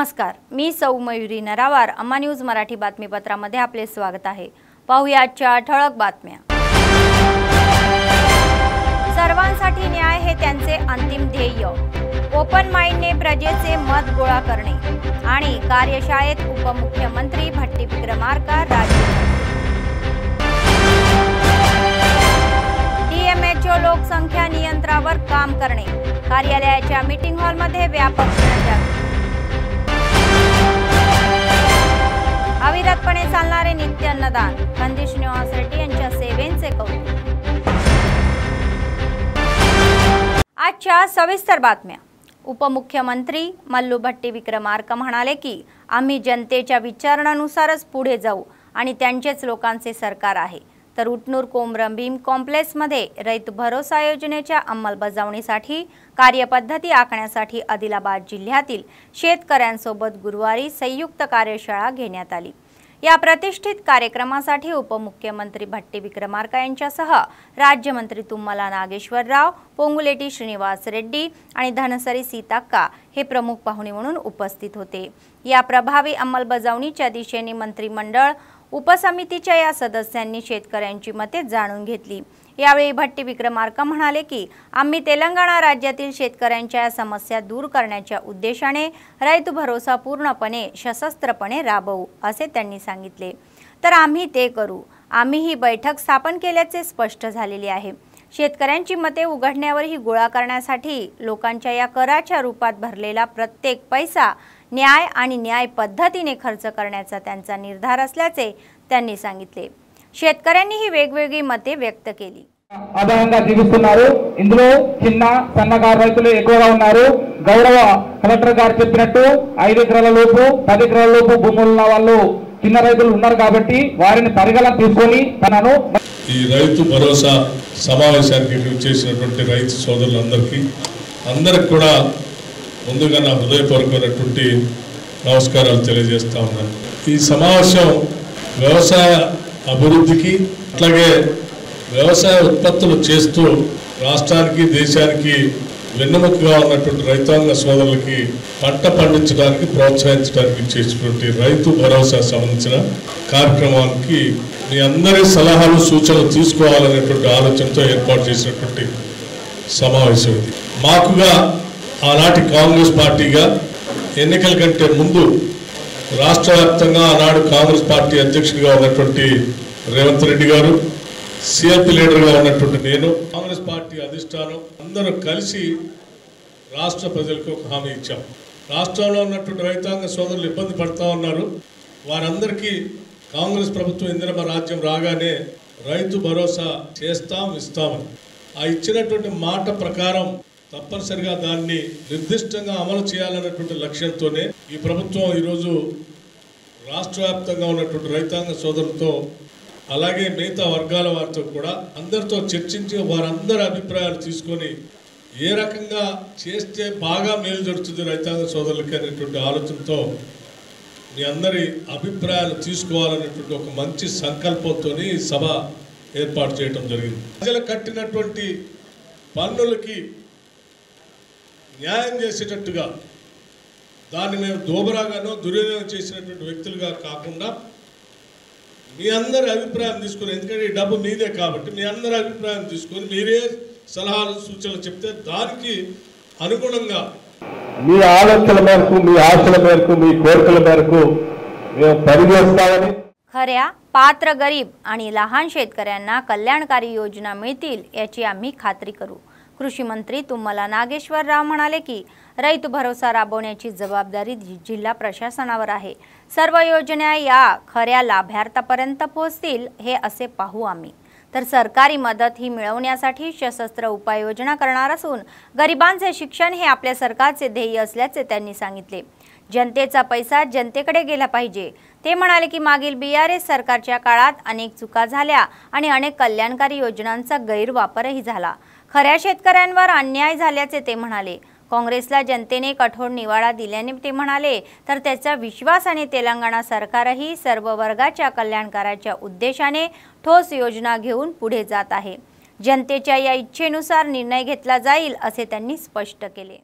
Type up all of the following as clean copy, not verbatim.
नमस्कार, मी सौ मयुरी नरावार. अम्मा न्यूज मराठी बातमीपत्रामध्ये आपले स्वागत आहे. पाहूया आजच्या ठळक बातम्या. सर्वांसाठी न्याय हे त्यांचे अंतिम ध्येय. ओपन माइंडने प्रजेचे मत गोळा करणे आणि कार्यशाळेत उपमुख्यमंत्री भट्टी विक्रमार्का DMHO लोकसंख्या नियंत्रणावर काम करणे. कार्यालयाच्या मीटिंग हॉलमध्ये व्यापक जनजागृती. अविरतपणे चालणारे नित्य अन्नदान. कंदी श्रीनिवास रेड्डी यांच्या सेवेचे कौतुक. आजच्या सविस्तर बातम्या. उपमुख्यमंत्री मल्लू भट्टी विक्रमार्का म्हणाले की आम्ही जनतेच्या विचारणानुसारच पुढे जाऊ आणि त्यांचेच लोकांचे सरकार आहे. तर उटनूर कोमरम भीम कॉम्प्लेक्समध्ये रैत भरोसा योजनेच्या अंमलबजावणीसाठी कार्यपद्धती आखण्यासाठी आदिलाबाद जिल्ह्यातील शेतकऱ्यांसोबत गुरुवारी संयुक्त कार्यशाळा घेण्यात आली. या प्रतिष्ठित कार्यक्रमासाठी उपमुख्यमंत्री भट्टी विक्रमार्का यांच्यासह राज्यमंत्री तुम्मला नागेश्वरराव, पोंगुलेटी श्रीनिवास रेड्डी आणि धनसरी सीताक्का हे प्रमुख पाहुणे म्हणून उपस्थित होते. या प्रभावी अंमलबजावणीच्या दिशेने मंत्रिमंडळ उपसमितीच्या या सदस्यांनी शेतकऱ्यांची मते जाणून घेतली. यावेळी भट्टी विक्रमार्का म्हणाले की आम्ही तेलंगणा राज्यातील शेतकऱ्यांच्या समस्या दूर करण्याच्या उद्देशाने रैत भरोसा पूर्णपणे सशस्त्रपणे राबवू असे त्यांनी सांगितले. तर आम्ही ते करू. आम्ही ही बैठक स्थापन केल्याचे स्पष्ट झालेले आहे. शेतकऱ्यांची मते उघडण्यावरही गोळा करण्यासाठी लोकांच्या या कराच्या रूपात भरलेला प्रत्येक पैसा न्याय आणि न्याय पद्धतीने खर्च करण्याचा त्यांचा निर्धार असल्याचे त्यांनी सांगितले. शेतकऱ्यांनी ही वेगवेगळी मते వ్యక్త केली. ఆధారంగా జీవిస్తున్నారు. ఇందులో చిన్న సన్నకారు రైతులు ఎక్కువగా ఉన్నారు. గౌరవ కలెక్టర్ గారు చెప్పినట్టు 5 ఎకరాల లోపు 10 ఎకరాల లోపు భూములు ఉన్న వాళ్ళు చిన్న రైతులు ఉన్నారు కాబట్టి వారిని పరిగణన తీసుకొని తనను ఈ రైతు భరోసా సమావేశానికి చేసినటువంటి రైతు సోదరులందరికీ కూడా ముందుగా నా హృదయపూర్వకమైనటువంటి నమస్కారాలు తెలియజేస్తా ఉన్నాను. ఈ సమావేశం వ్యవసాయ అభివృద్ధికి అట్లాగే వ్యవసాయ ఉత్పత్తులు చేస్తూ రాష్ట్రానికి దేశానికి వెన్నెముకగా ఉన్నటువంటి రైతాంగ సోదరులకి పంట పండించడానికి ప్రోత్సహించడానికి చేసినటువంటి రైతు భరోసా సంబంధించిన కార్యక్రమానికి మీ అందరి సలహాలు సూచనలు తీసుకోవాలనేటువంటి ఆలోచనతో ఏర్పాటు చేసినటువంటి సమావేశం ఇది. మాకుగా ఆనాటి కాంగ్రెస్ పార్టీగా ఎన్నికల కంటే ముందు రాష్ట్ర వ్యాప్తంగా ఆనాడు కాంగ్రెస్ పార్టీ అధ్యక్షుడిగా ఉన్నటువంటి రేవంత్ రెడ్డి గారు, సిఎల్పి లీడర్గా ఉన్నటువంటి నేను, కాంగ్రెస్ పార్టీ అధిష్టానం అందరూ కలిసి రాష్ట్ర ప్రజలకు ఒక హామీ ఇచ్చాం. రాష్ట్రంలో ఉన్నటువంటి రైతాంగ సోదరులు ఇబ్బంది పడుతూ ఉన్నారు. వారందరికీ కాంగ్రెస్ ప్రభుత్వం ఇందిరమ్మ రాజ్యం రాగానే రైతు భరోసా ఇస్తామని ఆ ఇచ్చినటువంటి మాట ప్రకారం తప్పనిసరిగా దాన్ని నిర్దిష్టంగా అమలు చేయాలన్నటువంటి లక్ష్యంతోనే ఈ ప్రభుత్వం ఈరోజు రాష్ట్ర వ్యాప్తంగా ఉన్నటువంటి రైతాంగ సోదరులతో అలాగే మిగతా వర్గాల వారితో కూడా అందరితో చర్చించి వారందరి అభిప్రాయాలు తీసుకొని ఏ రకంగా చేస్తే బాగా మేలు జరుగుతుంది రైతాంగ సోదరులకి అనేటువంటి ఆలోచనతో మీ అందరి అభిప్రాయాలు తీసుకోవాలనేటువంటి ఒక మంచి సంకల్పంతో ఈ సభ ఏర్పాటు చేయడం జరిగింది. ప్రజలు కట్టినటువంటి పన్నులకి న్యాయం చేసేటట్టుగా దాన్ని మేము దోబరాగానో దుర్వినియోగం చేసినటువంటి వ్యక్తులుగా కాకుండా మీ అందరి అభిప్రాయం తీసుకొని, ఎందుకంటే ఈ డబ్బు మీదే కాబట్టి మీ అందరి అభిప్రాయం తీసుకొని మీరే సలహాలు సూచనలు చెప్తే దానికి అనుగుణంగా మీ ఆలోచనల మేరకు, మీ ఆశల మేరకు, మీ కోరికల మేరకు మేము పనిచేస్తామని. खऱ्या पात्र गरीब आणि लहान शेतकऱ्यांना कल्याणकारी योजना मिळतील याची आम्ही खात्री करू. कृषी मंत्री तुम्मला नागेश्वरराव म्हणाले की रैत भरोसा राबवण्याची जबाबदारी जिल्हा प्रशासनावर आहे. सर्व योजना या खऱ्या लाभार्थ्यापर्यंत पोहोचतील हे असे पाहू आम्ही. तर सरकारी मदत ही मिळवण्यासाठी सशस्त्र उपाययोजना करणार असून गरिबांचे शिक्षण हे आपल्या सरकारचे ध्येय असल्याचे त्यांनी सांगितले. जनतेचा पैसा जनतेकडे गेला पाहिजे. ते म्हणाले की मागील बीआरएस सरकारच्या काळात अनेक चुका झाल्या आणि अनेक कल्याणकारी योजनांचा गैरवापरही झाला. खऱ्या शेतकऱ्यांवर अन्याय झाल्याचे ते म्हणाले. काँग्रेसला जनतेने कठोर निवाडा दिल्याने ते म्हणाले तर त्याचा विश्वासाने तेलंगणा सरकारही सर्व वर्गाच्या कल्याणकाराच्या उद्देशाने ठोस योजना घेऊन पुढे जात आहे. जनतेच्या या इच्छेनुसार निर्णय घेतला जाईल असे त्यांनी स्पष्ट केले.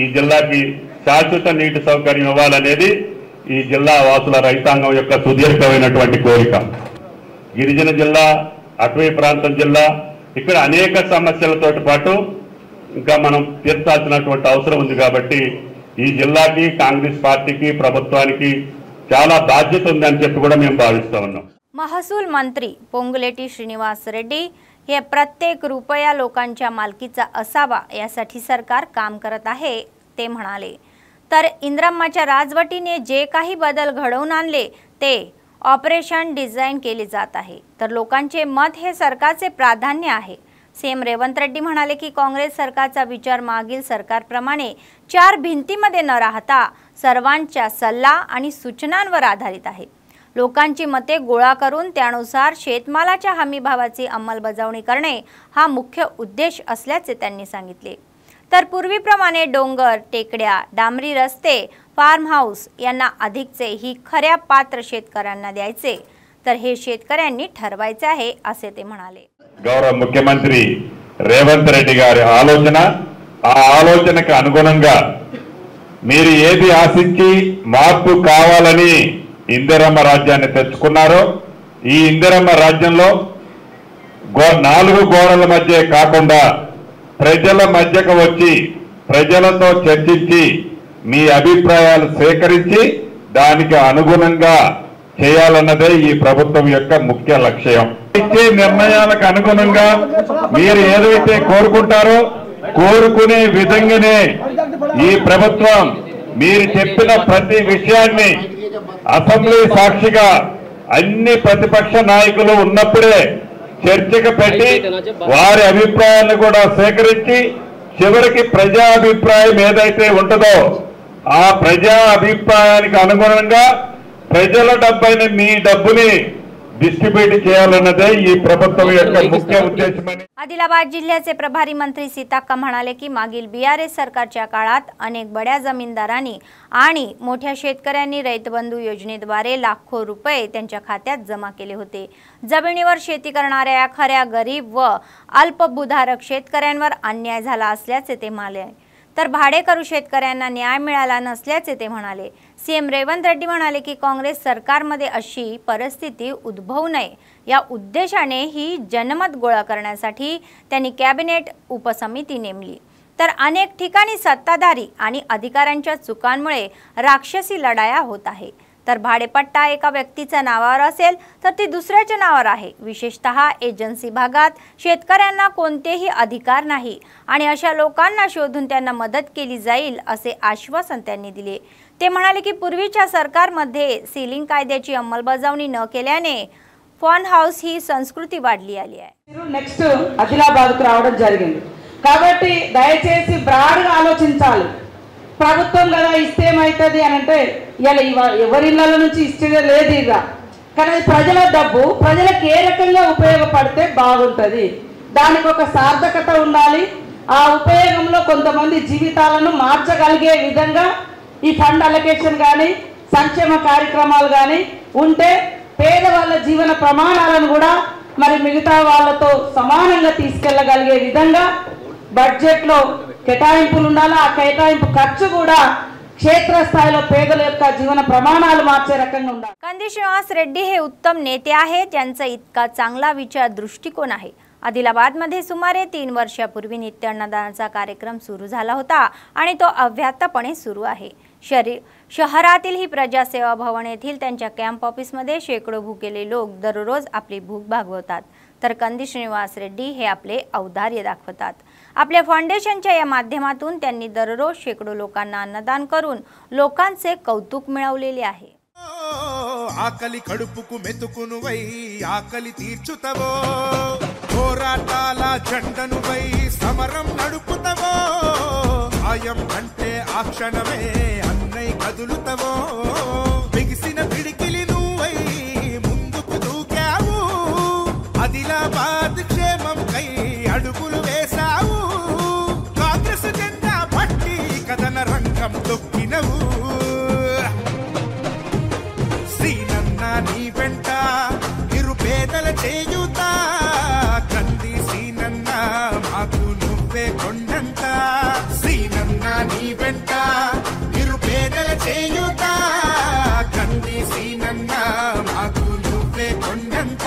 ఈ జిల్లాకి శాశ్వత నీటి సౌకర్యం ఇవ్వాలనేది ఈ జిల్లా వాసుల రైతాంగం యొక్క సుదీర్ఘమైనటువంటి కోరిక. గిరిజన జిల్లా, అటవీ ప్రాంతం జిల్లా, ఇక్కడ అనేక సమస్యలతో పాటు ఇంకా మనం తీర్చాల్సినటువంటి అవసరం ఉంది. కాబట్టి ఈ జిల్లాకి, కాంగ్రెస్ పార్టీకి, ప్రభుత్వానికి చాలా बाध्यता ఉందని చెప్పి కూడా మేము భావిస్తా ఉన్నాం. महसूल मंत्री पोंगुलेटी श्रीनिवास रेड्डी हे प्रत्येक रुपया लोकांच्या मालकीचा असावा यासाठी सरकार काम करत आहे ते म्हणाले. तर इंद्रम्माच्या राजवटीने जे काही बदल घडवून आणले ते ऑपरेशन डिझाइन केले जात आहे. तर लोकांचे मत हे सरकारचे प्राधान्य आहे. सीएम रेवंत रेड्डी म्हणाले की काँग्रेस सरकारचा विचार मागील सरकारप्रमाणे चार भिंतीमध्ये न राहता सर्वांच्या सल्ला आणि सूचनांवर आधारित आहे. लोकांची मते गोळा करून त्यानुसार शेतमालाच्या हमी भावाची अंमलबजावणी करणे हा मुख्य उद्देश असल्याचे त्यांनी सांगितले. तर पूर्वीप्रमाणे डोंगर, टेकड्या, डांबरी रस्ते, फार्म हाऊस यांना अधिकचे ही खऱ्या पात्र शेतकऱ्यांना द्यायचे, तर हे शेतकऱ्यांनी ठरवायचे आहे असे ते म्हणाले. గౌరవ ముఖ్యమంత్రి రేవంత్ రెడ్డి గారి ఆలోచన, ఆ ఆలోచనకు అనుగుణంగా మీరు ఏది ఆశించి మార్పు కావాలని ఇందిరమ్మ రాజ్యాన్ని తెచ్చుకున్నారో, ఈ ఇందిరమ్మ రాజ్యంలో 4 గోడల మధ్య కాకుండా ప్రజల మధ్యకు వచ్చి ప్రజలతో చర్చించి మీ అభిప్రాయాలు సేకరించి దానికి అనుగుణంగా చేయాలన్నదే ఈ ప్రభుత్వం యొక్క ముఖ్య లక్ష్యం. ఇచ్చే నిర్ణయాలకు అనుగుణంగా మీరు ఏదైతే కోరుకుంటారో కోరుకునే విధంగానే ఈ ప్రభుత్వం మీరు చెప్పిన ప్రతి విషయాన్ని అసెంబ్లీ సాక్షిగా అన్ని ప్రతిపక్ష నాయకులు ఉన్నప్పుడే చర్చకు పెట్టి వారి అభిప్రాయాలను కూడా సేకరించి చివరికి ప్రజా అభిప్రాయం ఏదైతే ఉంటుందో ఆ ప్రజా అభిప్రాయానికి అనుగుణంగా ప్రజల డబ్బైన మీ డబ్బుని डिस्ट्रीब्यूट చేయాలన్నదే ఈ ప్రభుత్వం యొక్క ముఖ్య ఉద్దేశమని. आदिलाबाद जिल्ह्याचे प्रभारी मंत्री सीताक्का म्हणाले की मागील बीआरएस सरकारच्या काळात अनेक बड्या जमीनदारांनी आणि मोठ्या शेतकऱ्यांनी रैतबंधू योजनेद्वारे लाखो रुपये त्यांच्या खात्यात जमा केले होते. जमिनीवर शेती करणाऱ्या खऱ्या गरीब व अल्पभूधारक शेतकऱ्यांवर अन्याय झाला असल्याचे ते म्हणाले. तर भाडेकरू शेतकऱ्यांना न्याय मिळाला नसल्याचे ते म्हणाले. सीएम रेवंत रेड्डी म्हणाले की काँग्रेस सरकारमध्ये अशी परिस्थिती उद्भवू नये या उद्देशाने ही जनमत गोळा करण्यासाठी त्यांनी कॅबिनेट उपसमिती नेमली. तर अनेक ठिकाणी सत्ताधारी आणि अधिकाऱ्यांच्या चुकांमुळे राक्षसी लढाया होत आहे. तर भाडेपट्टा एका व्यक्तीच्या नावावर असेल तर ती दुसऱ्याच्या नावावर आहे. विशेषतः एजन्सी भागात शेतकऱ्यांना कोणतेही अधिकार नाही आणि अशा लोकांना शोधून त्यांना मदत केली जाईल असे आश्वासन त्यांनी दिले. ते म्हणाले की पूर्वीच्या सरकारमध्ये सीलिंग कायद्याची अंमलबजावणी न केल्याने फार्म हाऊस ही संस्कृती वाढली आली आहे. నెక్స్ట్ ఆదిలాబాద్కు రావడం జరిగింది కాబట్టి దయచేసి బ్రాడ్గా ఆలోచించాలి. ప్రభుత్వం కదా ఇస్తే ఏమవుతుంది అని అంటే ఇలా ఎవరి ఇళ్ళ నుంచి ఇచ్చేదే లేదు ఇక. కానీ ప్రజల డబ్బు ప్రజలకు ఏ రకంగా ఉపయోగపడితే బాగుంటుంది, దానికి ఒక సార్థకత ఉండాలి. ఆ ఉపయోగంలో కొంతమంది జీవితాలను మార్చగలిగే విధంగా ఈ ఫండ్ అలొకేషన్ కానీ సంక్షేమ కార్యక్రమాలు కానీ ఉంటే పేదవాళ్ళ జీవన ప్రమాణాలను కూడా మరి మిగతా వాళ్ళతో సమానంగా తీసుకెళ్లగలిగే విధంగా బడ్జెట్లో కేటాయింపులు ఉండాలి. ఆ కేటాయింపు ఖర్చు కూడా क्षेत्रस्थायीला पेदల యొక్క జీవన ప్రమాణాలు మార్చే రకంగా ఉండాలి. कंदी श्रीनिवास रेड्डी हे उत्तम नेते आहेत. त्यांचा इतका चांगला विचार दृष्टिकोन आहे. आदिलाबादमध्ये सुमारे 3 वर्षापूर्वी नित्य अन्नदानाचा कार्यक्रम सुरू झाला होता आणि तो अव्याहतपणे सुरू आहे. शहरातील ही प्रजासेवा भवन येथील त्यांच्या कॅम्प ऑफिसमध्ये शेकडो भुकेले लोक दररोज आपली भूक भागवतात. तर कंदी श्रीनिवास रेड्डी हे आपले औदार्य दाखवतात. आपल्या फाउंडेशनच्या या माध्यमातून त्यांनी दररोज शेकडो लोकांना अन्नदान करून लोकांचे कौतुक मिळवलेले आहे. ఆకలి కడుపుకు మెతుకునువై ఆకలి తీర్చుతవో పోరాటాల జెండనువై సమరం నడుపుతవో ఆయం అంటే ఆ క్షణమే అన్నై కదులుతవో బిగిసిన పిడికిలి నువ్వై ముందుకు దూకావు ఆదిలాబాద్ క్షేమం కై అడుగులు వేసావు కాంగ్రెస్ జెండా పట్టి కథన రంగం తొక్కినవు నీ వెంట నిరుపేదల చేయుత కంది సీనన్న మాకు నువ్వే కొండంత సీనన్న నీ వెంట కన్నా మాకు నువ్వే కొండంత.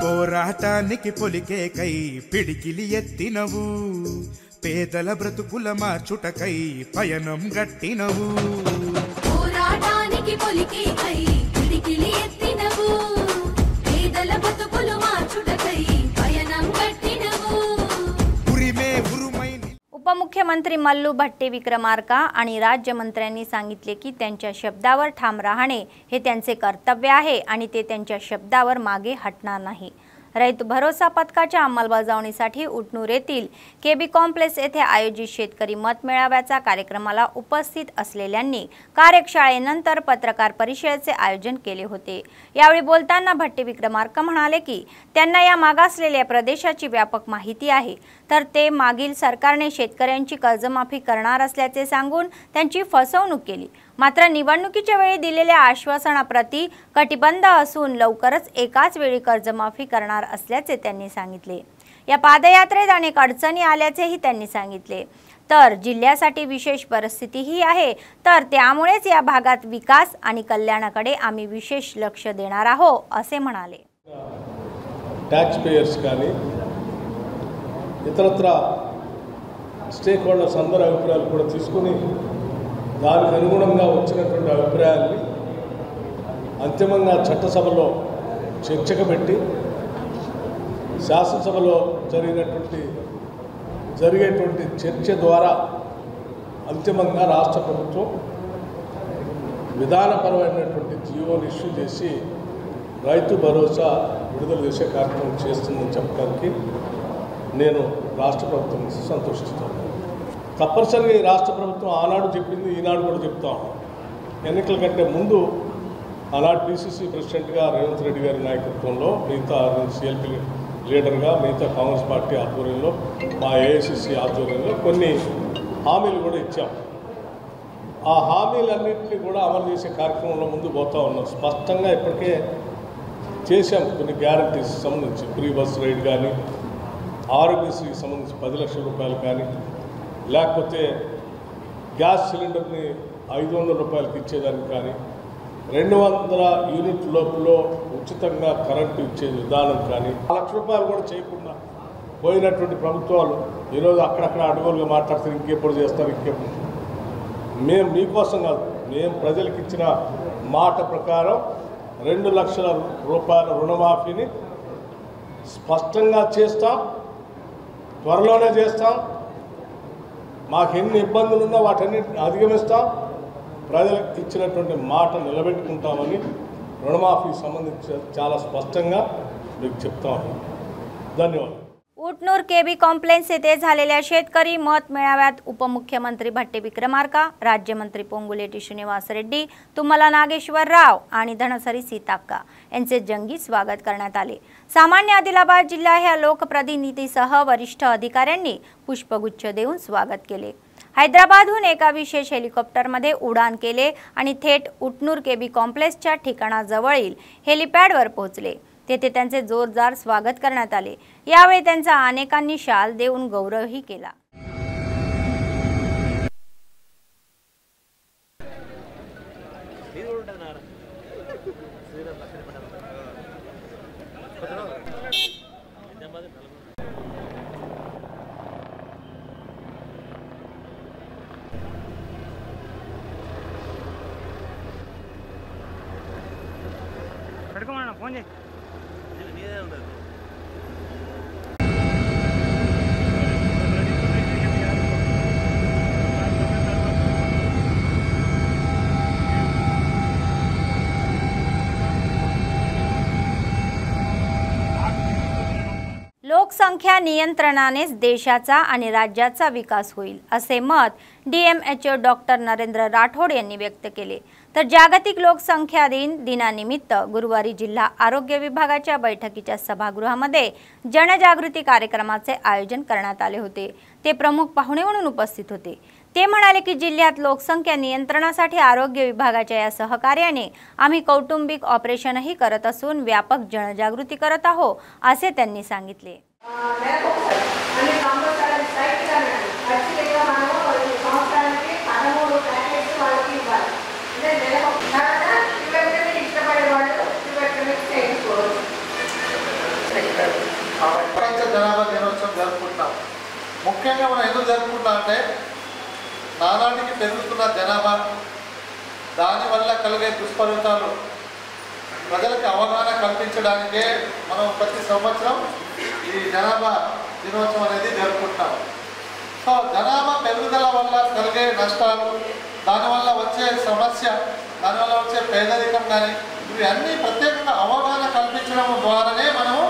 పోరాటానికి పొలికే కై పిడికిలి ఎత్తినవు, పేదల బ్రతుకుల మార్చుటకై పయనం గట్టినవు. పోరాటానికి పొలికే కై పిడికిలి ఎత్తినవు, పేదల బ్రతుకులు మార్చుటకై పయనం గట్టినవు. उपमुख्यमंत्री मल्लू भट्टी विक्रमार्का आणि राज्यमंत्र्यांनी सांगितले की त्यांच्या शब्दावर ठाम राहणे हे त्यांचे कर्तव्य आहे आणि ते त्यांच्या शब्दावर मागे हटणार नाही. रैत भरोसा पथकाच्या अंमलबजावणीसाठी उटनूर येथील केबी कॉम्प्लेक्स येथे आयोजित शेतकरी मत मेळाव्याच्या कार्यक्रमाला उपस्थित असलेल्यांनी कार्यशाळेनंतर पत्रकार परिषदेचे आयोजन केले होते. यावेळी बोलताना भट्टी विक्रमार्का म्हणाले की त्यांना या मागासलेल्या प्रदेशाची व्यापक माहिती आहे, तर ते मागील सरकारने शेतकऱ्यांची कर्जमाफी करणार असल्याचे सांगून त्यांची फसवणूक केली. मात्र निवडणुकीच्या वेळी दिलेल्या आश्वासनाप्रती कटिबद्ध असून लवकरच एकाच वेळी कर्जमाफी करणार असल्याचे त्यांनी सांगितले. या पादयात्रेत अनेक अडचणी आल्याचेही त्यांनी सांगितले. तर जिल्ह्यासाठी विशेष परिस्थितीही आहे, तर त्यामुळेच या भागात विकास आणि कल्याणाकडे आम्ही विशेष लक्ष देणार आहोत असे म्हणाले. टॅक्स पेयर्स కానీ ఇతరత్ర స్టేక్ హోల్డర్స్ అందరి అభిప్రాయాలు కూడా తీసుకొని దానికి అనుగుణంగా వచ్చినటువంటి అభిప్రాయాల్ని అంతిమంగా చట్టసభలో చర్చకు పెట్టి శాసనసభలో జరిగేటువంటి చర్చ ద్వారా అంతిమంగా రాష్ట్ర ప్రభుత్వం విధానపరమైనటువంటి జీవోని ఇష్యూ చేసి రైతు భరోసా విడుదల చేసే కార్యక్రమం చేస్తుందని చెప్పడానికి నేను రాష్ట్ర ప్రభుత్వం సంతోషిస్తాను. తప్పనిసరిగా ఈ రాష్ట్ర ప్రభుత్వం ఆనాడు చెప్పింది ఈనాడు కూడా చెప్తాం. ఎన్నికల కంటే ముందు ఆనాడు పిసిసి ప్రెసిడెంట్గా రేవంత్ రెడ్డి గారి నాయకత్వంలో, మిగతా సిఎల్పి లీడర్గా మిగతా కాంగ్రెస్ పార్టీ ఆధ్వర్యంలో, మా ఏఐసిసి ఆధ్వర్యంలో కొన్ని హామీలు కూడా ఇచ్చాం. ఆ హామీలన్నింటినీ కూడా అమలు చేసే కార్యక్రమంలో ముందు పోతూ ఉన్నాం. స్పష్టంగా ఇప్పటికే చేశాం. కొన్ని గ్యారంటీస్ సంబంధించి ఫ్రీ బస్ రైడ్ కానీ, ఆరోగ్యశ్రీకి సంబంధించి 10 లక్షల రూపాయలు కానీ, లేకపోతే గ్యాస్ సిలిండర్ని 500 రూపాయలకి ఇచ్చేదానికి కానీ, 200 యూనిట్ లోపల ఉచితంగా కరెంటు ఇచ్చే విధానం కానీ, 1 లక్ష రూపాయలు కూడా చేయకుండా పోయినటువంటి ప్రభుత్వాలు ఈరోజు అక్కడక్కడ అడుగులుగా మాట్లాడుతారు. ఇంకెప్పుడు చేస్తారు, ఇంకెప్పుడు. మేము మీకోసం కాదు, మేము ప్రజలకు ఇచ్చిన మాట ప్రకారం 2 లక్షల రూపాయల రుణమాఫీని స్పష్టంగా చేస్తాం, త్వరలోనే చేస్తాం. మాకు ఎన్ని ఇబ్బందులు ఉన్నా వాటన్నిటిని అధిగమిస్తాం. ప్రజలకు ఇచ్చినటువంటి మాట నిలబెట్టుకుంటామని రుణమాఫీకి సంబంధించి చాలా స్పష్టంగా మీకు చెప్తాము. ధన్యవాదాలు. उटनूर केबी कॉम्प्लेक्स येथे झालेल्या शेतकरी मत मेळाव्यात उपमुख्यमंत्री भट्टी विक्रमार्का, राज्यमंत्री पोंगुलेटी श्रीनिवास रेड्डी, तुम्मला नागेश्वर राव आणि धनसरी सीताक्का यांचे जंगी स्वागत करण्यात आले. सामान्य आदिलाबाद जिल्हा ह्या लोकप्रतिनिधीसह वरिष्ठ अधिकाऱ्यांनी पुष्पगुच्छ देऊन स्वागत केले. हैदराबादहून एका विशेष हेलिकॉप्टरमध्ये उडान केले आणि थेट उटनूर केबी कॉम्प्लेक्सच्या ठिकाणाजवळील हेलिपॅडवर पोहोचले. तेथे त्यांचे जोरदार स्वागत करण्यात आले. यावेळी त्यांचा अनेकांनी शाल देऊन गौरवही केला. फोन लोकसंख्या नियंत्रणानेच देशाचा आणि राज्याचा विकास होईल असे मत डीएमएचओ डॉक्टर नरेंद्र राठोड यांनी व्यक्त केले. तर जागतिक लोकसंख्या दिनानिमित्त गुरुवारी जिल्हा आरोग्य विभागाच्या बैठकीच्या सभागृहामध्ये जनजागृती कार्यक्रमाचे आयोजन करण्यात आले होते। ते प्रमुख पाहुणे म्हणून उपस्थित होते। ते म्हणाले की जिल्ह्यात लोकसंख्या नियंत्रणासाठी आरोग्य विभागाच्या या सहकार्याने आम्ही कौटुंबिक ऑपरेशनही करत असून व्यापक जनजागृती करत आहोत असे त्यांनी सांगितले। జనాభా దినోత్సవం జరుపుకుంటాం। ముఖ్యంగా మనం ఎందుకు జరుపుకుంటాం అంటే నానాటికి పెరుగుతున్న జనాభా దానివల్ల కలిగే దుష్ఫలితాలు ప్రజలకు అవగాహన కల్పించడానికే మనం ప్రతి సంవత్సరం ఈ జనాభా దినోత్సవం అనేది జరుపుకుంటాం। సో జనాభా పెరుగుదల వల్ల కలిగే నష్టాలు, దానివల్ల వచ్చే సమస్య, దానివల్ల వచ్చే పేదరికం కానీ ఇవి అన్నీ ప్రత్యేకంగా అవగాహన కల్పించడం ద్వారానే మనము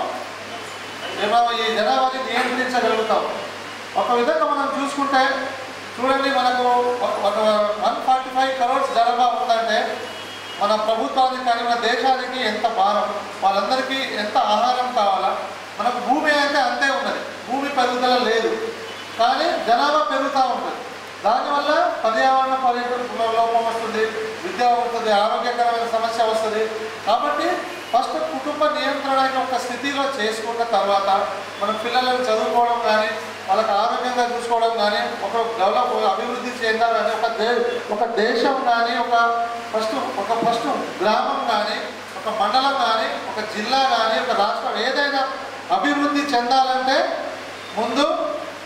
ఈ జనాభాని నియంత్రించగలుగుతాం। ఒక విధంగా మనం చూసుకుంటే చూడండి, మనకు 145 crores జనాభా ఉందంటే మన ప్రభుత్వానికి కానీ మన దేశానికి ఎంత భారం, వాళ్ళందరికీ ఎంత ఆహారం కావాలా, మనకు భూమి అయితే అంతే ఉన్నది, భూమి పెరుగుదల లేదు, కానీ జనాభా పెరుగుతూ ఉంటుంది। దానివల్ల పర్యావరణ పరిస్థితుల లోపం వస్తుంది, విద్య వస్తుంది, ఆరోగ్యకరమైన సమస్య వస్తుంది। కాబట్టి ఫస్ట్ కుటుంబ నియంత్రణకి ఒక స్థితిలో చేసుకున్న తర్వాత మన పిల్లలను చదువుకోవడం కానీ, వాళ్ళకి ఆరోగ్యంగా చూసుకోవడం కానీ, ఒక అభివృద్ధి చెందాలని ఒక దేశం కానీ, ఫస్ట్ గ్రామం కానీ, ఒక మండలం కానీ, ఒక జిల్లా కానీ, ఒక రాష్ట్రం ఏదైనా అభివృద్ధి చెందాలంటే ముందు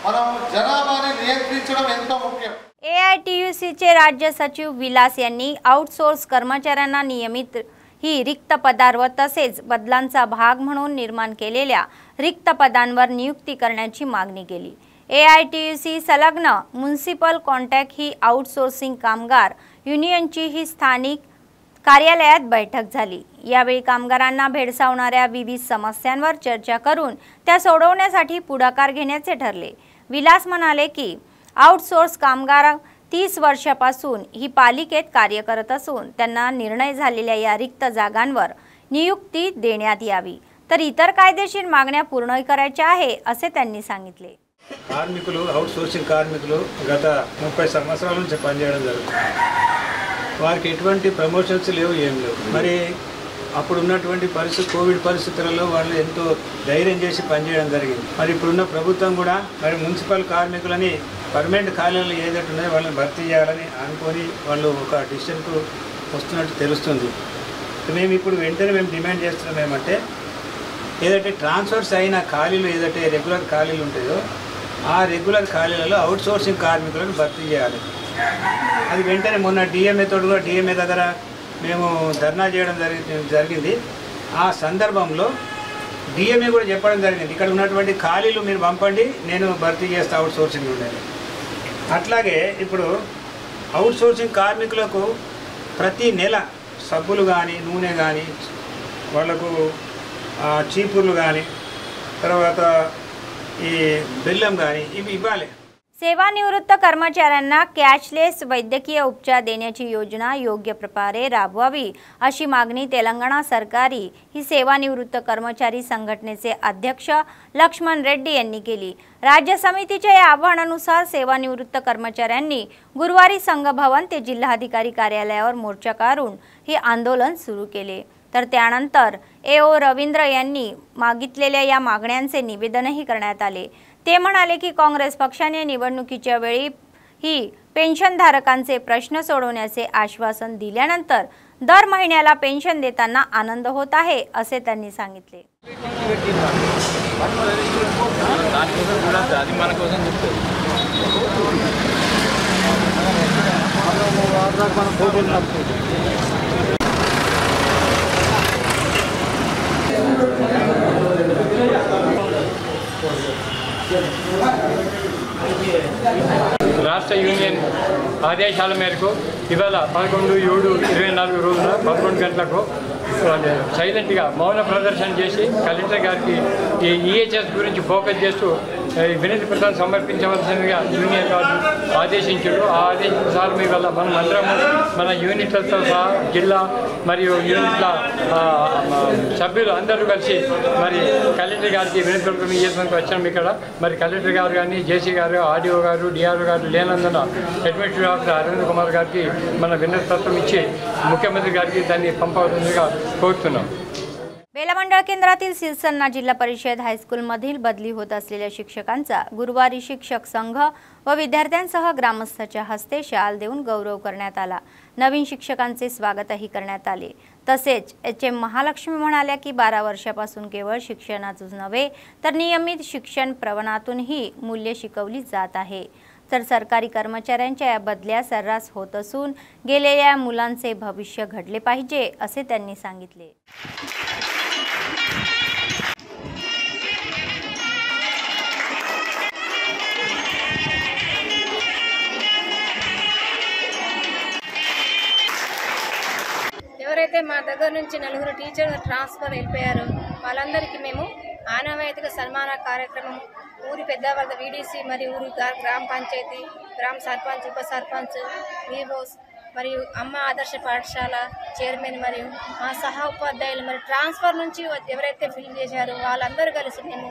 మనం జనాభాని నియంత్రించడం ఎంతో ముఖ్యం। AITUCचे राज्य सचिव विलास यांनी आउटसोर्स कर्मचाऱ्यांना नियमित ही रिक्त पदांवर तसेच बदलांचा भाग म्हणून निर्माण केलेल्या रिक्त पदांवर नियुक्ती करण्याची मागणी केली। AITUC संलग्न म्युनिसिपल कॉन्ट्रॅक्ट ही आउटसोर्सिंग कामगार युनियनची ही स्थानिक कार्यालयात बैठक झाली। यावेळी कामगारांना भेडसावणाऱ्या विविध समस्यांवर चर्चा करून त्या सोडवण्यासाठी पुढाकार घेण्याचे ठरले। विलास म्हणाले की आउटसोर्स कामगार 30 वर्षापासून ही पालिकेत कार्य करत असून त्यांना निर्णय झालेल्या या रिक्त जागांवर नियुक्ती देण्यात यावी, तर इतर कायदेशीर मागण्या पूर्ण करायच्या आहे असे त्यांनी सांगितले। కార్మికులు అవుట్సోర్సింగ్ కార్మికులు గత 30 సంవత్సరాల నుంచి పనిచేయడం జరుగుతుంది। వారికి ఎటువంటి ప్రమోషన్స్ లేవు, ఏం లేవు। మరి అప్పుడు ఉన్నటువంటి కోవిడ్ పరిస్థితులలో వాళ్ళు ఎంతో ధైర్యం చేసి పనిచేయడం జరిగింది। మరి ఇప్పుడున్న ప్రభుత్వం కూడా మరి మున్సిపల్ కార్మికులని పర్మనెంట్ ఖాళీలు ఏదైతే ఉన్నాయో వాళ్ళని భర్తీ చేయాలని అనుకొని వాళ్ళు ఒక డిసిషన్కు వస్తున్నట్టు తెలుస్తుంది। మేము ఇప్పుడు వెంటనే డిమాండ్ చేస్తున్నాం ఏమంటే, ఏదైతే ట్రాన్స్ఫర్స్ అయిన ఖాళీలు ఏదైతే రెగ్యులర్ ఖాళీలు ఉంటాయో ఆ రెగ్యులర్ ఖాళీలలో అవుట్సోర్సింగ్ కార్మికులను భర్తీ చేయాలి। అది వెంటనే మొన్న డిఎంఏ తోడు కూడా డిఎంఏ దగ్గర మేము ధర్నా చేయడం జరిగింది। ఆ సందర్భంలో డిఎంఏ కూడా చెప్పడం జరిగింది, ఇక్కడ ఉన్నటువంటి ఖాళీలు మీరు పంపండి, నేను భర్తీ చేస్తా అవుట్సోర్సింగ్ ఉండేది। అట్లాగే ఇప్పుడు అవుట్సోర్సింగ్ కార్మికులకు ప్రతి నెల సబ్బులు కానీ, నూనె కానీ, వాళ్లకు చీపుర్లు కానీ, తర్వాత ఈ బెల్లం కానీ ఇవి ఇవ్వాలి। सेवानिवृत्त कर्मचाऱ्यांना कॅशलेस वैद्यकीय उपचार देण्याची योजना योग्य प्रकारे राबवावी अशी मागणी तेलंगणा सरकारी ही सेवानिवृत्त कर्मचारी संघटनेचे अध्यक्ष लक्ष्मण रेड्डी यांनी केली। राज्य समितीच्या या आवाहनानुसार सेवानिवृत्त कर्मचाऱ्यांनी गुरुवारी संघ भवन ते जिल्हाधिकारी कार्यालयावर मोर्चा काढून हे आंदोलन सुरू केले। तर त्यानंतर AO रवींद्र यांनी मागितलेल्या या मागण्यांचे निवेदनही करण्यात आले। ते म्हणाले की काँग्रेस पक्षाने निवडणुकीच्या वेळी ही पेन्शनधारकांचे प्रश्न सोडवण्याचे आश्वासन दिल्यानंतर दर महिन्याला पेन्शन देताना आनंद होत आहे असे त्यांनी सांगितले। రాష్ట్ర యూనియన్ ఆదేశాల మేరకు ఇవాళ 11/7/24 రోజున 11 గంటలకు సైలెంట్గా మౌన ప్రదర్శన చేసి కలెక్టర్ గారికి ఈ ఈహెచ్ఎస్ గురించి ఫోకస్ చేస్తూ వినతి పత్రాలు సమర్పించవలసిందిగా యూనియన్ వారు ఆదేశించారు. ఆ ఆదేశాల మీద మనం అందరము మన యూనిట్లతో సహా జిల్లా మరియు యూనిట్ల సభ్యులు అందరూ కలిసి మరి కలెక్టర్ గారికి వినతి పత్రం ఇవ్వడానికి వచ్చాము. ఇక్కడ మరి కలెక్టర్ గారు కానీ జేసీ గారు ఆర్డీఓ గారు డిఆర్ఓ గారు లేనందున అడ్మినిస్ట్రేటివ్ ఆఫీసర్ అరవింద్ కుమార్ గారికి మన వినతి పత్రం इच्छे मुख्यमंत्री गाరికి దాన్ని పంపవలసిందిగా కోరుతున్నాం. बेला मंडळ केंद्रातील सिरसन्ना जिल्हा परिषद हायस्कूलमधील बदली होत असलेल्या शिक्षकांचा गुरुवारी शिक्षक संघ व विद्यार्थ्यांसह ग्रामस्थांच्या हस्ते शाल देऊन गौरव करण्यात आला. नवीन शिक्षकांचे स्वागतही करण्यात आले. तसेच एचएम महालक्ष्मी म्हणाल्या की 12 वर्षापासून केवळ शिक्षणातच नव्हे तर नियमित शिक्षण प्रवणातूनही मूल्य शिकवली जात आहे. तर सरकारी कर्मचाऱ्यांच्या या बदल्या सर्रास होत असून गेलेल्या मुलांचे भविष्य घडले पाहिजे असे त्यांनी सांगितले. ఎవరైతే మా దగ్గర నుంచి 4 టీచర్లు ట్రాన్స్ఫర్ అయిపోయారో వాళ్ళందరికీ మేము ఆనవాయితీగ సన్మాన కార్యక్రమం ఊరి పెద్దవాళ్ళ వీడీసీ మరియు ఊరి గ్రామ పంచాయతీ గ్రామ సర్పంచ్ ఉప సర్పంచ్ వీవోస్ మరియు అమ్మ ఆదర్శ పాఠశాల చైర్మన్ మరియు మా సహా ఉపాధ్యాయులు మరి ట్రాన్స్ఫర్ నుంచి ఎవరైతే ఫిల్ చేశారో వాళ్ళందరూ కలిసి మేము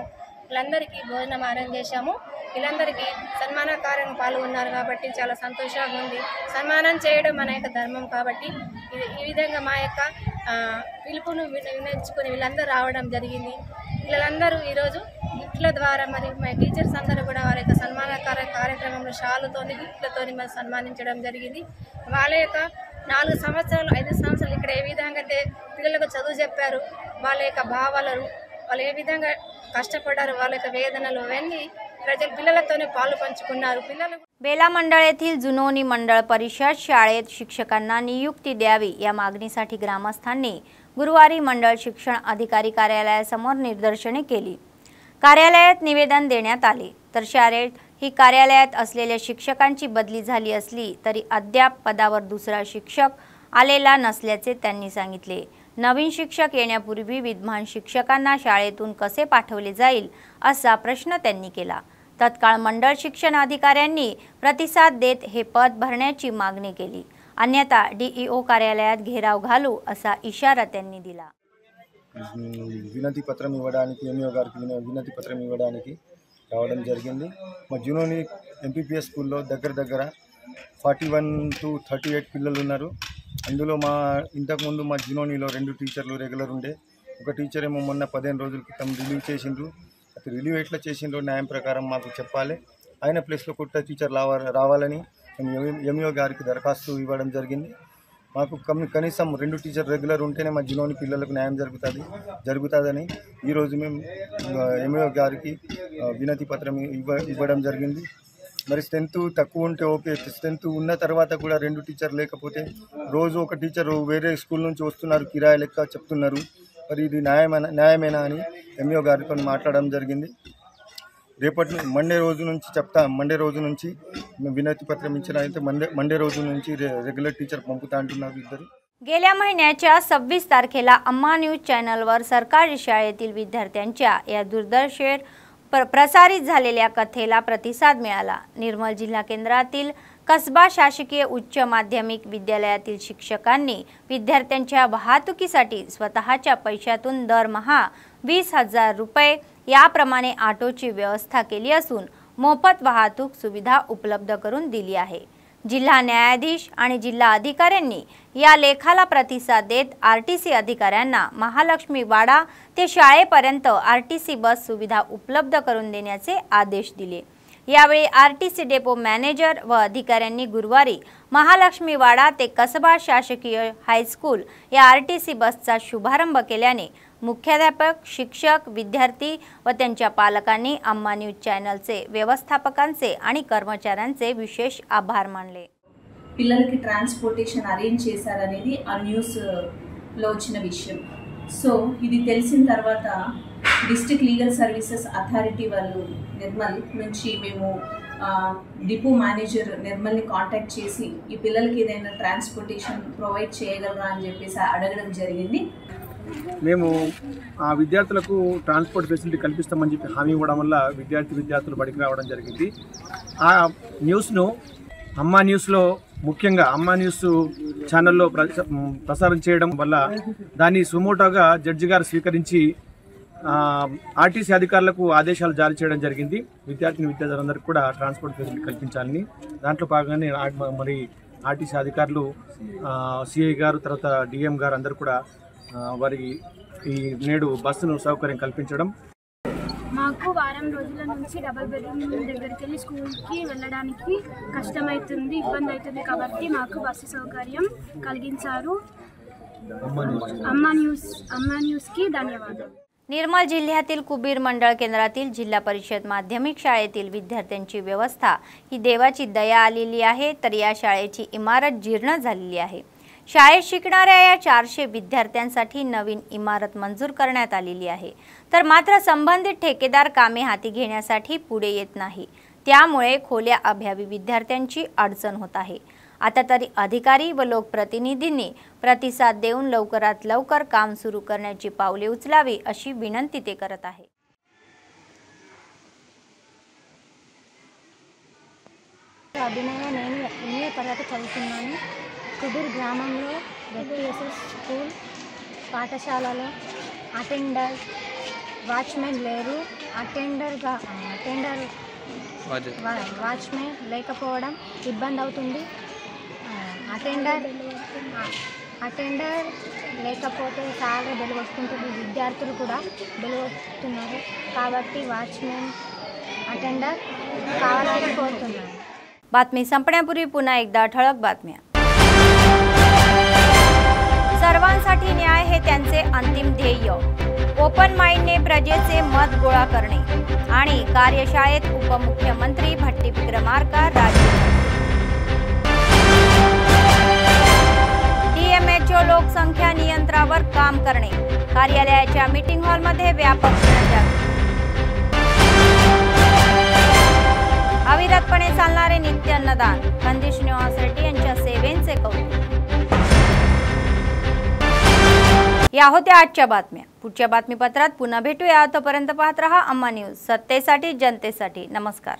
వీళ్ళందరికీ భోజనం అరేంజ్ చేశాము. వీళ్ళందరికీ సన్మాన కార్యం పాల్గొన్నారు కాబట్టి చాలా సంతోషంగా ఉంది. సన్మానం చేయడం మన యొక్క ధర్మం కాబట్టి ఈ విధంగా మా యొక్క పిలుపును వినియోగించుకొని వీళ్ళందరూ రావడం జరిగింది. వీళ్ళందరూ ఈరోజు గిఫ్ట్ల ద్వారా మరియు మా టీచర్స్ అందరూ కూడా వారి యొక్క సన్మాన కార్యక్రమంలో షాలుతోని గిఫ్ట్లతోని మరి సన్మానించడం జరిగింది. వాళ్ళ యొక్క 4 సంవత్సరాలు 5 సంవత్సరాలు ఇక్కడ ఏ విధంగా అయితే పిల్లలకు చదువు చెప్పారు, వాళ్ళ యొక్క భావాలను వాళ్ళు ఏ విధంగా कष्टपडाరు వాళ్ళ యొక్క వేదనలు అవన్నీ ప్రజల పిల్లలతోనే పాలు పంచుకున్నారు. పిల్లలు बेला मंडळ येथील जुनोनी मंडळ परिषद शाळेत शिक्षकांना नियुक्ती द्यावी या मागणीसाठी ग्रामस्थांनी गुरुवारी मंडळ शिक्षण अधिकारी कार्यालयासमोर निदर्शने केली. कार्यालयात निवेदन देण्यात आले. तर शाळेत ही कार्यालयात असलेल्या शिक्षकांची बदली झाली असली तरी अद्याप पदावर दुसरा शिक्षक आलेला नसल्याचे त्यांनी सांगितले. नवीन शिक्षक येण्यापूर्वी विद्यमान शिक्षकांना शाळेतून कसे पाठवले जाईल असा प्रश्न त्यांनी केला. तत्काळ मंडळ शिक्षण अधिकाऱ्यांनी प्रतिसाद देत हे पद भरण्याची मागणी केली. अन्यथा डीईओ कार्यालयात घेराव घालू असा इशारा त्यांनी दिला. వినతి పత్రం ఇవ్వడానికి ఎంఈఓ గారికి వినతి పత్రం ఇవ్వడానికి రావడం జరిగింది. మా జూనోని ఎంపీపీఎస్ స్కూల్లో దగ్గర 41 to 38 పిల్లలు ఉన్నారు. అందులో మా ఇంతకుముందు మా జూనోనిలో 2 టీచర్లు రెగ్యులర్ ఉండే. ఒక టీచర్ ఏమో మొన్న 15 రోజుల క్రితం రిలీవ్ చేసిండ్రు. అది రిలీవ్ ఎట్లా చేసిండ్రో న్యాయం ప్రకారం మాకు చెప్పాలి. ఆయన ప్లేస్లో కొత్త టీచర్ రావాలని ఎంఈఓ గారికి దరఖాస్తు ఇవ్వడం జరిగింది. మాకు కనీసం 2 టీచర్ రెగ్యులర్ ఉంటేనే మా జూనోని పిల్లలకు న్యాయం జరుగుతుందని ఈరోజు మేము ఎంఈఓ గారికి వినతి పత్రం ఇవ్వడం జరిగింది. మరి స్ట్రెంత్ తక్కువ ఉంటే ఓకే, స్ట్రెంత్ ఉన్న తర్వాత కూడా 2 టీచర్ లేకపోతే రోజు ఒక టీచరు వేరే స్కూల్ నుంచి వస్తున్నారు, కిరాయి లెక్క చెప్తున్నారు. మరి ఇది న్యాయమేనా అని ఎంఈఓ గారితో మాట్లాడడం జరిగింది. మండే రోజు నుంచి వినతి పత్రం ఇచ్చిన అయితే మండే రోజు నుంచి రెగ్యులర్ టీచర్ పంపుతా అంటున్నారు ఇద్దరు. गेल्या महिन्याच्या 26 तारखेला अम्मा न्यूज चॅनलवर सरकारी शाळेतील विद्यार्थ्यांच्या या दुर्दशेवर प्रसारित झालेल्या कथेला प्रतिसाद मिळाला. निर्मल जिल्हा केंद्रातील कसबा शासकीय उच्च माध्यमिक विद्यालयातील शिक्षकांनी विद्यार्थ्यांच्या वाहतुकीसाठी स्वतःच्या पैशातून दरमहा 20,000 रुपये याप्रमाणे ऑटोची व्यवस्था केली असून मोफत वाहतूक सुविधा उपलब्ध करून दिली आहे. जिल्हा न्यायाधीश आणि जिल्हा अधिकाऱ्यांनी या लेखाला प्रतिसाद देत आरटीसी अधिकाऱ्यांना महालक्ष्मी वाडा ते शाळेपर्यंत आरटीसी बस सुविधा उपलब्ध करून देण्याचे आदेश दिले. यावेळी आरटीसी डेपो मॅनेजर व अधिकाऱ्यांनी गुरुवारी महालक्ष्मी वाडा ते कसबा शासकीय हायस्कूल या आरटीसी बसचा शुभारंभ केल्याने मुख्याध्यापक, शिक्षक, विद्यार्थी व त्यांच्या पालकांनी अम्मा न्यूज चॅनलचे व्यवस्थापकांचे आणि कर्मचाऱ्यांचे विशेष आभार मानले. పిల్లలకి ట్రాన్స్పోర్టేషన్ అరేంజ్ చేశారనేది ఆ న్యూస్లో వచ్చిన విషయం. సో ఇది తెలిసిన తర్వాత డిస్ట్రిక్ట్ లీగల్ సర్వీసెస్ అథారిటీ వాళ్ళు నిర్మల్ నుంచి మేము డిపో మేనేజర్ నిర్మల్ని కాంటాక్ట్ చేసి ఈ పిల్లలకి ఏదైనా ట్రాన్స్పోర్టేషన్ ప్రొవైడ్ చేయగలరా అని చెప్పేసి అడగడం జరిగింది. మేము ఆ విద్యార్థులకు ట్రాన్స్పోర్ట్ ఫెసిలిటీ కల్పిస్తామని చెప్పి హామీ ఇవ్వడం వల్ల విద్యార్థులు బడికి రావడం జరిగింది. ఆ న్యూస్ను అమ్మా న్యూస్లో ముఖ్యంగా అమ్మా న్యూస్ ఛానల్లో ప్రసారం చేయడం వల్ల దాన్ని సుమోటోగా జడ్జి గారు స్వీకరించి ఆర్టీసీ అధికారులకు ఆదేశాలు జారీ చేయడం జరిగింది. విద్యార్థులందరికీ కూడా ట్రాన్స్పోర్ట్ ఫెసిలిటీ కల్పించాలని. దాంట్లో భాగంగానే మరి ఆర్టీసీ అధికారులు సిఐ గారు తర్వాత డిఎం గారు అందరూ కూడా వారికి ఈ నేడు బస్సును సౌకర్యం కల్పించడం. మాకు వారం రోజుల నుంచి డబుల్ బెడ్రూమ్ దగ్గరికి వెళ్ళి స్కూల్కి వెళ్ళడానికి కష్టమవుతుంది, ఇబ్బంది అవుతుంది కాబట్టి మాకు బస్సు సౌకర్యం కలిగించారు. अम्मा न्यूज की धन्यवाद. निर्मल जिल्ह्यातील कुबीर मंडळ केंद्रातील जिल्हा परिषद माध्यमिक शाळेतील विद्यार्थ्यांची व्यवस्था ही देवाची दया आलेली आहे, तर या शाळेची इमारत जीर्ण झालेली आहे. शाळेत शिकणाऱ्या या 400 विद्यार्थ्यांसाठी नवीन इमारत मंजूर करण्यात आलेली आहे, तर मात्र संबंधित ठेकेदार कामे हाती घेण्यासाठी पुढे येत नाही. त्यामुळे खोल्या अभावी विद्यार्थ्यांची अडचण होत आहे. आता तरी अधिकारी व लोकप्रतिनिधींनी प्रतिसाद देऊन लवकरात लवकर काम सुरू करण्याची पावले उचलावी अशी विनंती ते करत आहे. అభినయ నేను 8వ తరగతి చదువుతున్నాను. కుబీర్ గ్రామంలో జెడ్పీఎస్ఎస్ స్కూల్ పాఠశాలలో అటెండర్ వాచ్మెన్ లేరు. వాచ్మెన్ లేకపోవడం ఇబ్బంది అవుతుంది. అటెండర్ లేకపోతే చాలా బెలుగు వస్తుంటుంది, విద్యార్థులు కూడా బెలుగు వస్తున్నారు. కాబట్టి వాచ్మెన్ अटेंडर कावाలని కోరుతున్నాను. बातमी संपण्यापूर्वी पुन्हा एकदा ठळक बातम्या. सर्वांसाठी न्याय हे त्यांचे अंतिम ध्येय. ओपन माइंडने प्रजेचे मत गोळा करणे आणि कार्यशाळेत उपमुख्यमंत्री भट्टी विक्रमार्का डीएमएचओ लोकसंख्या नियंत्रणावर काम करणे. कार्यालयाच्या मीटिंग हॉलमध्ये व्यापक जनजागृती. अविरतपणे चालणारे नित्य अन्नदान. खंदी श्रीनिवास रेड्डी यांच्या सेवेचे कौतुक. या होत्या आजच्या बातम्या. पुढच्या बातमीपत्रात पुन्हा भेटूया. तोपर्यंत पाहत रहा अम्मा न्यूज, सत्तेसाठी जनतेसाठी. नमस्कार.